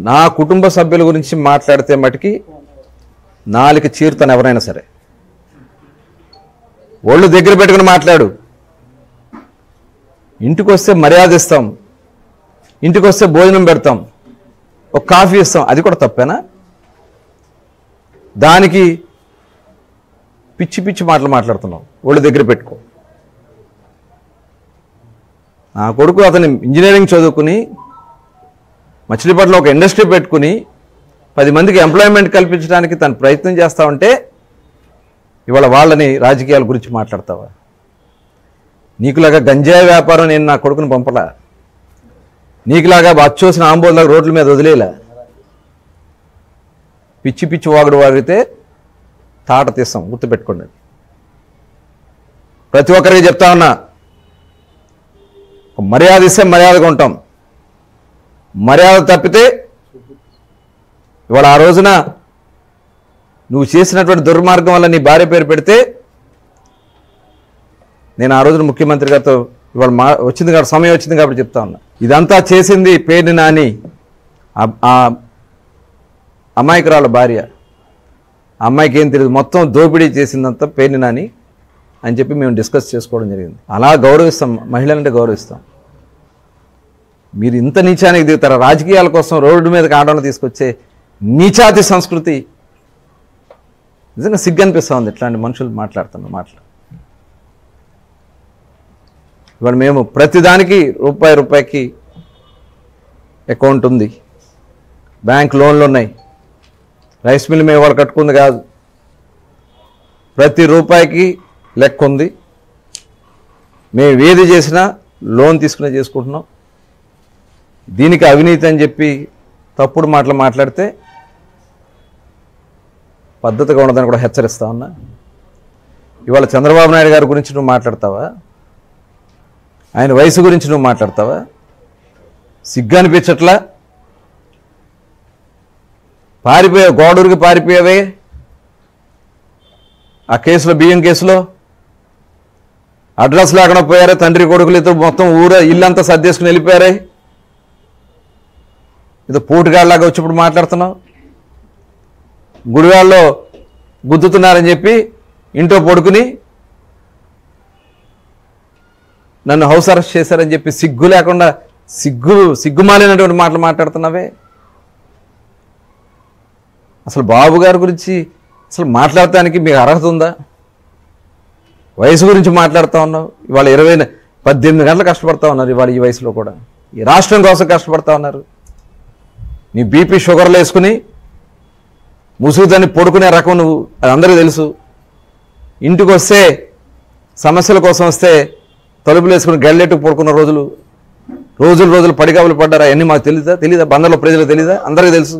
నా కుటుంబ సభ్యుల గురించి మాట్లాడితే మటుకి నాలుక చీరుతాను ఎవరైనా సరే. ఒళ్ళు దగ్గర పెట్టుకుని మాట్లాడు. ఇంటికి వస్తే మర్యాద ఇస్తాం, ఇంటికి వస్తే భోజనం పెడతాం, ఒక కాఫీ ఇస్తాం, అది కూడా తప్పేనా? దానికి పిచ్చి పిచ్చి మాటలు మాట్లాడుతున్నాం. ఒళ్ళు దగ్గర పెట్టుకో. నా కొడుకు అతని ఇంజనీరింగ్ చదువుకుని మచిలీపట్నంలో ఒక ఇండస్ట్రీ పెట్టుకుని 10 మందికి ఎంప్లాయ్మెంట్ కల్పించడానికి తను ప్రయత్నం చేస్తా ఉంటే ఇవాళ వాళ్ళని రాజకీయాల గురించి మాట్లాడతావా? నీకులాగా గంజాయి వ్యాపారం నేను నా కొడుకుని పంపలా, నీకులాగా అచ్చోసిన ఆంబోలాగా రోడ్ల మీద వదిలేలా. పిచ్చి పిచ్చి వాగుడు వాగితే తాట తీస్తాం, గుర్తుపెట్టుకోండి. ప్రతి ఒక్కరికి చెప్తా ఉన్నా, మర్యాద ఇస్తే మర్యాదగా ఉంటాం, మర్యాద తప్పితే ఇవాళ ఆ రోజున నువ్వు చేసినటువంటి దుర్మార్గం వల్ల నీ భార్య పేరు పెడితే నేను ఆ రోజున ముఖ్యమంత్రి గారితో ఇవాళ వచ్చింది కాబట్టి సమయం వచ్చింది కాబట్టి చెప్తా ఉన్నా. ఇదంతా చేసింది పేర్ని నాని, ఆ అమాయకురాల భార్య. అమ్మాయికి ఏం తెలియదు, మొత్తం దోపిడీ చేసిందంతా పేర్ని నాని అని చెప్పి మేము డిస్కస్ చేసుకోవడం జరిగింది. అలా గౌరవిస్తాం, మహిళలంటే గౌరవిస్తాం. మీరు ఇంత నీచానికి దిగుతారా? రాజకీయాల కోసం రోడ్డు మీదకి ఆడవాళ్ళని తీసుకొచ్చే నీచాతి సంస్కృతి. నిజంగా సిగ్గు అనిపిస్తూ ఉంది ఇట్లాంటి మనుషులు మాట్లాడుతున్న మాటలు. ఇవాళ మేము ప్రతిదానికి రూపాయికి అకౌంట్ ఉంది, బ్యాంక్ లోన్లు ఉన్నాయి, రైస్ మిల్ మేము వాళ్ళు కట్టుకుంది కాదు, ప్రతి రూపాయికి లెక్క ఉంది. మేము ఏది చేసినా లోన్ తీసుకునే చేసుకుంటున్నాం. దీనికి అవినీతి అని చెప్పి తప్పుడు మాటలు మాట్లాడితే పద్ధతిగా ఉండదని కూడా హెచ్చరిస్తా ఉన్నా. ఇవాళ చంద్రబాబు నాయుడు గారి గురించి నువ్వు మాట్లాడతావా? ఆయన వయసు గురించి నువ్వు మాట్లాడతావా? సిగ్గు అనిపించట్లా? గోడూరుకి పారిపోయావే ఆ కేసులో, బియ్యం కేసులో. అడ్రస్ లేకుండా పోయారే, తండ్రి కొడుకులు ఇద్దరు మొత్తం ఇల్లంతా సర్దేసుకుని వెళ్ళిపోయారే. ఏదో పోటుగాళ్ళలాగా వచ్చినప్పుడు మాట్లాడుతున్నావు. గుడివాళ్ళలో గుద్దుతున్నారని చెప్పి ఇంట్లో పడుకుని నన్ను హౌస్ అరెస్ట్ చేశారని చెప్పి సిగ్గు లేకుండా సిగ్గుమాలినటువంటి మాటలు మాట్లాడుతున్నావే. అసలు బాబు గారి గురించి అసలు మాట్లాడటానికి మీకు అర్హత ఉందా? వయసు గురించి మాట్లాడుతూ ఉన్నావు. ఇవాళ 18 గంటలు కష్టపడతా ఉన్నారు. ఇవాళ ఈ వయసులో కూడా ఈ రాష్ట్రం కోసం కష్టపడతా ఉన్నారు. నీ బీపీ షుగర్లు వేసుకుని ముసుగుదాన్ని పడుకునే రకం నువ్వు, అది అందరికీ తెలుసు. ఇంటికి వస్తే సమస్యల కోసం వస్తే తలుపులు వేసుకుని గల్లెట్టుకు పడుకున్న రోజులు పడిగాపులు పడ్డారా? అవన్నీ మాకు తెలీదా? బందర్లో ప్రజలకు తెలీదా? అందరికీ తెలుసు.